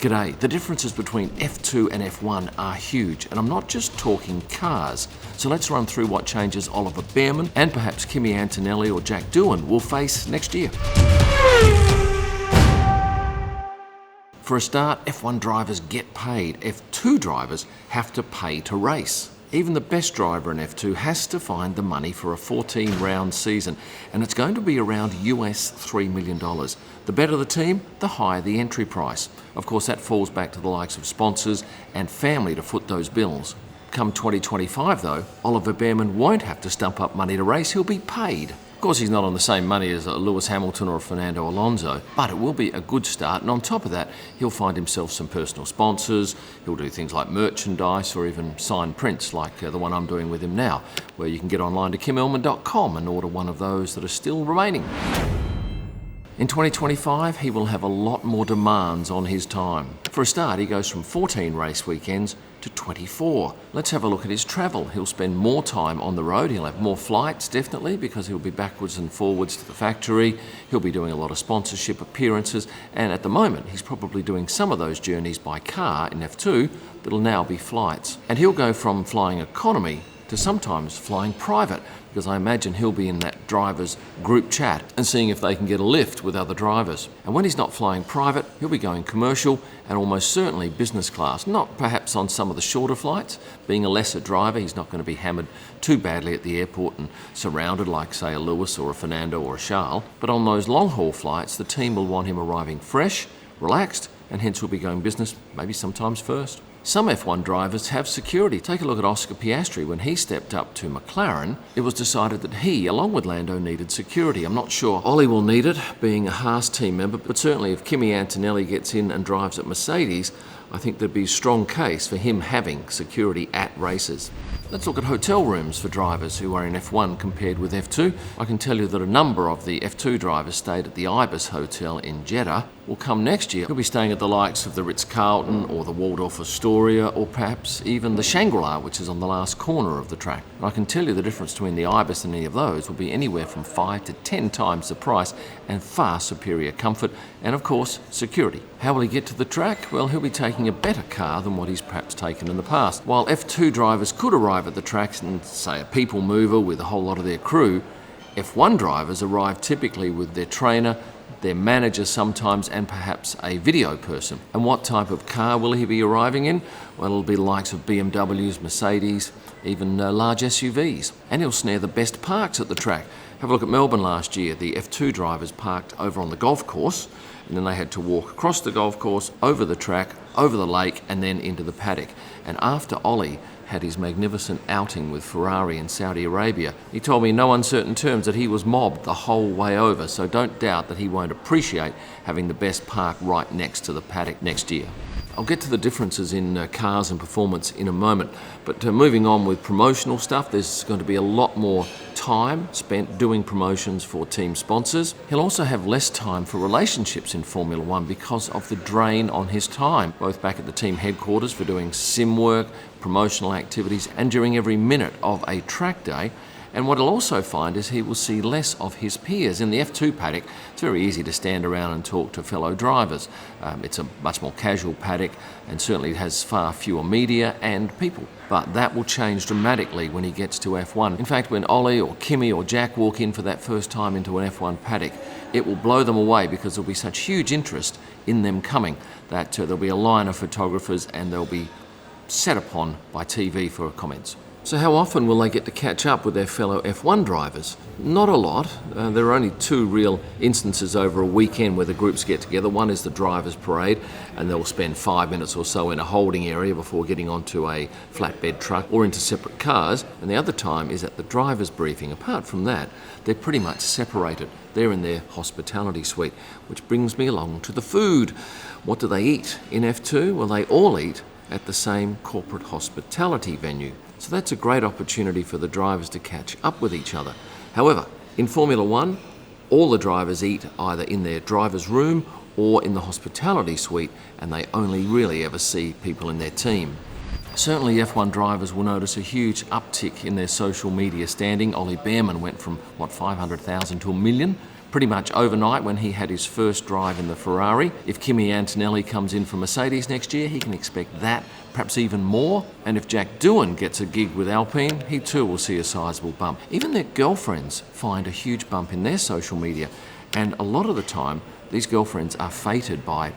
G'day. The differences between F2 and F1 are huge, and I'm not just talking cars. So let's run through what changes Oliver Bearman and perhaps Kimi Antonelli or Jack Doohan will face next year. For a start, F1 drivers get paid. F2 drivers have to pay to race. Even the best driver in F2 has to find the money for a 14-round season, and it's going to be around US $3 million. The better the team, the higher the entry price. Of course, that falls back to the likes of sponsors and family to foot those bills. Come 2025 though, Oliver Bearman won't have to stump up money to race, he'll be paid. Of course, he's not on the same money as a Lewis Hamilton or a Fernando Alonso, but it will be a good start, and on top of that, he'll find himself some personal sponsors. He'll do things like merchandise or even signed prints like the one I'm doing with him now, where you can get online to kimellman.com and order one of those that are still remaining. In 2025, he will have a lot more demands on his time. For a start, he goes from 14 race weekends to 24. Let's have a look at his travel. He'll spend more time on the road. He'll have more flights, definitely, because he'll be backwards and forwards to the factory. He'll be doing a lot of sponsorship appearances, and at the moment, he's probably doing some of those journeys by car in F2 that'll now be flights. And he'll go from flying economy to sometimes flying private, because I imagine he'll be in that driver's group chat and seeing if they can get a lift with other drivers. And when he's not flying private, he'll be going commercial and almost certainly business class, not perhaps on some of the shorter flights. Being a lesser driver, he's not going to be hammered too badly at the airport and surrounded like, say, a Lewis or a Fernando or a Charles. But on those long-haul flights, the team will want him arriving fresh, relaxed, and hence will be going business, maybe sometimes first. Some F1 drivers have security. Take a look at Oscar Piastri. When he stepped up to McLaren, it was decided that he, along with Lando, needed security. I'm not sure Ollie will need it, being a Haas team member, but certainly if Kimi Antonelli gets in and drives at Mercedes, I think there'd be a strong case for him having security at races. Let's look at hotel rooms for drivers who are in F1 compared with F2. I can tell you that a number of the F2 drivers stayed at the Ibis Hotel in Jeddah. Will come next year, he'll be staying at the likes of the Ritz-Carlton or the Waldorf Astoria or perhaps even the Shangri-La, which is on the last corner of the track. And I can tell you the difference between the Ibis and any of those will be anywhere from 5 to 10 times the price and far superior comfort and, of course, security. How will he get to the track? Well, he'll be taking a better car than what he's perhaps taken in the past. While F2 drivers could arrive at the tracks in, say, a people mover with a whole lot of their crew, F1 drivers arrive typically with their trainer, their manager sometimes, and perhaps a video person. And what type of car will he be arriving in? Well, it'll be the likes of BMWs, Mercedes, even large SUVs. And he'll snare the best parks at the track. Have a look at Melbourne last year. The F2 drivers parked over on the golf course, and then they had to walk across the golf course, over the track, over the lake, and then into the paddock. And after Ollie had his magnificent outing with Ferrari in Saudi Arabia, he told me in no uncertain terms that he was mobbed the whole way over, so don't doubt that he won't appreciate having the best park right next to the paddock next year. I'll get to the differences in cars and performance in a moment, but moving on with promotional stuff, there's going to be a lot more time spent doing promotions for team sponsors. He'll also have less time for relationships in Formula One because of the drain on his time, both back at the team headquarters for doing sim work, promotional activities, and during every minute of a track day. And what he'll also find is he will see less of his peers. In the F2 paddock, it's very easy to stand around and talk to fellow drivers. It's a much more casual paddock and certainly has far fewer media and people. But that will change dramatically when he gets to F1. In fact, when Ollie or Kimi or Jack walk in for that first time into an F1 paddock, it will blow them away because there'll be such huge interest in them coming that there'll be a line of photographers and they'll be set upon by TV for comments. So how often will they get to catch up with their fellow F1 drivers? Not a lot. There are only two real instances over a weekend where the groups get together. One is the drivers' parade, and they'll spend 5 minutes or so in a holding area before getting onto a flatbed truck or into separate cars. And the other time is at the drivers' briefing. Apart from that, they're pretty much separated. They're in their hospitality suite, which brings me along to the food. What do they eat in F2? Well, they all eat at the same corporate hospitality venue. So that's a great opportunity for the drivers to catch up with each other. However, in Formula One, all the drivers eat either in their driver's room or in the hospitality suite, and they only really ever see people in their team. Certainly F1 drivers will notice a huge uptick in their social media standing. Ollie Bearman went from, 500,000 to 1 million pretty much overnight when he had his first drive in the Ferrari. If Kimi Antonelli comes in for Mercedes next year, he can expect that, perhaps even more. And if Jack Doohan gets a gig with Alpine, he too will see a sizable bump. Even their girlfriends find a huge bump in their social media. And a lot of the time, these girlfriends are fated by,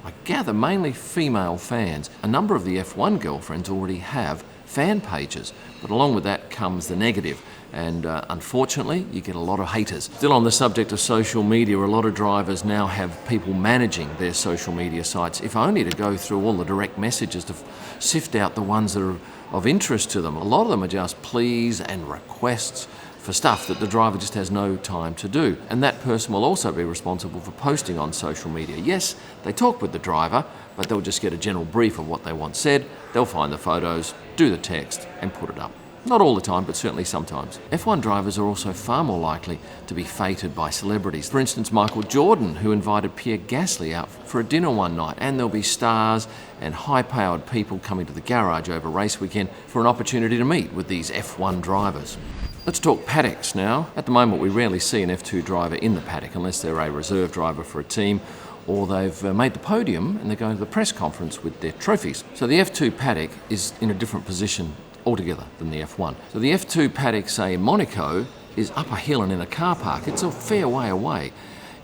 I gather, mainly female fans. A number of the F1 girlfriends already have fan pages, but along with that comes the negative. And unfortunately, you get a lot of haters. Still on the subject of social media, a lot of drivers now have people managing their social media sites, if only to go through all the direct messages to sift out the ones that are of interest to them. A lot of them are just pleas and requests for stuff that the driver just has no time to do. And that person will also be responsible for posting on social media. Yes, they talk with the driver, but they'll just get a general brief of what they want said. They'll find the photos, do the text, and put it up. Not all the time, but certainly sometimes. F1 drivers are also far more likely to be fated by celebrities. For instance, Michael Jordan, who invited Pierre Gasly out for a dinner one night, and there'll be stars and high-powered people coming to the garage over race weekend for an opportunity to meet with these F1 drivers. Let's talk paddocks now. At the moment, we rarely see an F2 driver in the paddock unless they're a reserve driver for a team or they've made the podium and they're going to the press conference with their trophies. So the F2 paddock is in a different position altogether than the F1. So the F2 paddock, say in Monaco, is up a hill and in a car park. It's a fair way away.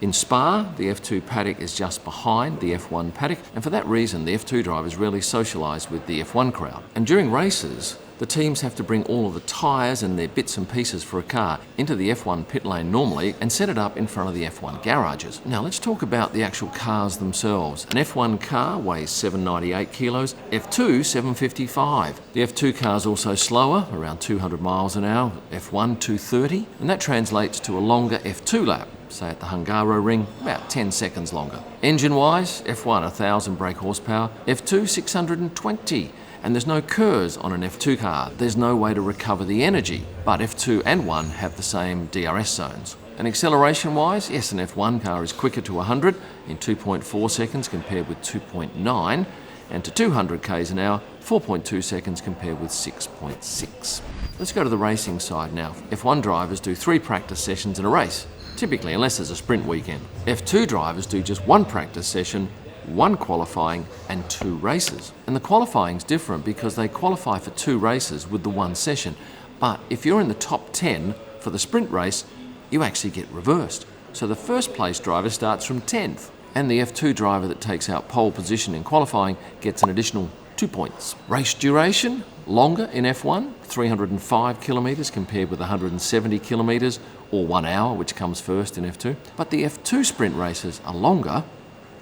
In Spa, the F2 paddock is just behind the F1 paddock, and for that reason, the F2 drivers rarely socialise with the F1 crowd. And during races, the teams have to bring all of the tyres and their bits and pieces for a car into the F1 pit lane normally and set it up in front of the F1 garages. Now let's talk about the actual cars themselves. An F1 car weighs 798 kilos, F2 755. The F2 car is also slower, around 200 miles an hour, F1 230, and that translates to a longer F2 lap. Say at the Hungaroring, about 10 seconds longer. Engine-wise, F1 1,000 brake horsepower, F2 620. And there's no KERS on an F2 car. There's no way to recover the energy, but F2 and 1 have the same DRS zones. And acceleration-wise, yes, an F1 car is quicker to 100 in 2.4 seconds compared with 2.9, and to 200 k's an hour, 4.2 seconds compared with 6.6. Let's go to the racing side now. F1 drivers do 3 practice sessions in a race, typically, unless there's a sprint weekend. F2 drivers do just 1 practice session, 1 qualifying and 2 races. And the qualifying's different because they qualify for 2 races with the 1 session. But if you're in the top 10 for the sprint race, you actually get reversed. So the first place driver starts from 10th, and the F2 driver that takes out pole position in qualifying gets an additional 2 points. Race duration, longer in F1, 305 kilometres compared with 170 kilometres, or 1 hour, which comes first in F2. But the F2 sprint races are longer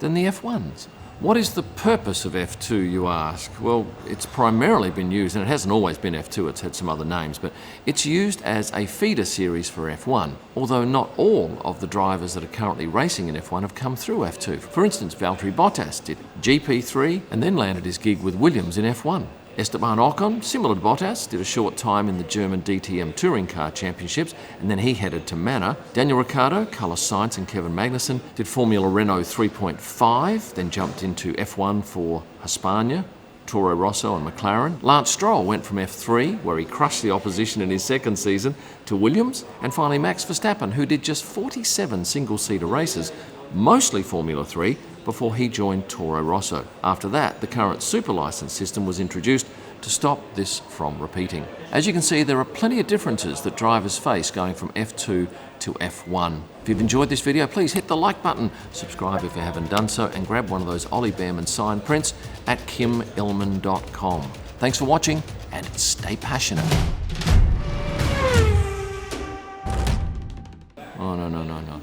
than the F1s. What is the purpose of F2, you ask? Well, it's primarily been used, and it hasn't always been F2, it's had some other names, but it's used as a feeder series for F1, although not all of the drivers that are currently racing in F1 have come through F2. For instance, Valtteri Bottas did GP3 and then landed his gig with Williams in F1. Esteban Ocon, similar to Bottas, did a short time in the German DTM Touring Car Championships, and then he headed to Manor. Daniel Ricciardo, Carlos Sainz and Kevin Magnussen did Formula Renault 3.5, then jumped into F1 for Hispania, Toro Rosso and McLaren. Lance Stroll went from F3, where he crushed the opposition in his second season, to Williams, and finally Max Verstappen, who did just 47 single-seater races, mostly Formula 3, before he joined Toro Rosso. After that, the current super license system was introduced to stop this from repeating. As you can see, there are plenty of differences that drivers face going from F2 to F1. If you've enjoyed this video, please hit the like button, subscribe if you haven't done so, and grab one of those Ollie Behrman signed prints at kimillman.com. Thanks for watching, and stay passionate. Oh, no.